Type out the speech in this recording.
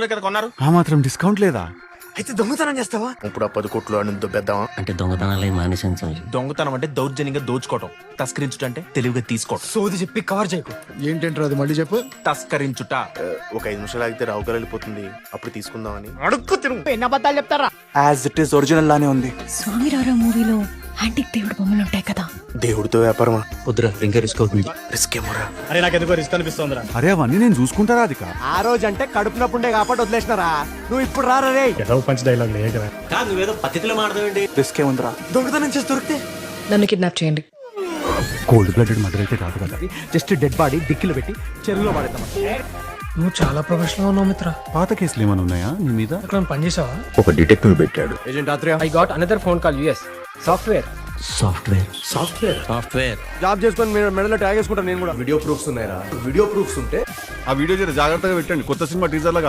కదా కొన్నారు. ఆ మాత్రం డిస్కౌంట్ లేదా? అయితే దొంగతనం చేస్తావా? ఇప్పుడు ఆ 10 కోట్లు అని దొబ్బేద్దామా? అంటే దొంగతనాలు మానేసాను సార్. దొంగతనం అంటే దౌర్జన్యంగా దోచుకోవటం, తస్కరించుట అంటే తెలివిగా తీసుకోవటం. సోది చెప్పి కవర్ చేయకు. ఏంటంటారు అది మళ్ళీ చెప్పు. తస్కరించుట ఒక 5 నిమిషాలు ఆగితే రావు గారు వెళ్ళిపోతుంది, అప్పుడు తీసుకుందామని. అడుక్కు తిరుగు. ఎన్ని అబద్ధాలు చెప్తారా? యాజ్ ఇట్ ఈస్ ఒరిజినల్ లానే ఉంది. స్వామి రారా మూవీలో యాంటిక్ దేవుడు బొమ్మలు ఉంటాయి కదా, దేవుడితో వ్యాపారమా? వద్దురా ఇంకా రిస్క్ అవుతుంది. రిస్క్ ఏమోరా. అరే నాకెందుకో రిస్క్ అనిపిస్తుందిరా. అరే అవన్నీ నేను చూసుకుంటారా అదిక? ఆ రోజు అంటే కడుపు నొప్పుండే కాబట్టి వదిలేసినారా? నువ్వు ఇప్పుడు రారా రే. ఏదో పంచ్ డైలాగ్ లేకరా. కాదు నువ్వేదో పద్ధతిలో మాడదామండి. రిస్క్ ఏముందిరా? దొంగతనం చేసి దొరికితే నన్ను కిడ్నాప్ చేయండి. కోల్డ్ బ్లడెడ్ మదర్ అయితే కాదు కదా. జస్ట్ డెడ్ బాడీ డిక్కిలో పెట్టి చెరువులో పడేద్దాం. నువ్వు చాలా ప్రొఫెషనల్ ఉన్నావు మిత్ర. పాత కేసులు ఏమైనా ఉన్నాయా నీ మీద? అక్కడ పని చేసావా? ఒక డిటెక్టివ్ పెట్టాడు. Agent Atreya, I got another phone call. US software software job చేసుకొని మెడలో ట్యాగ్ వేసుకుంటాను నేను కూడా. వీడియో ప్రూఫ్స్ ఉన్నాయరా? వీడియో ప్రూఫ్స్ ఉంటే ఆ వీడియో జర జాగ్రత్తగా పెట్టండి, కొత్త సినిమా టీజర్ లాగా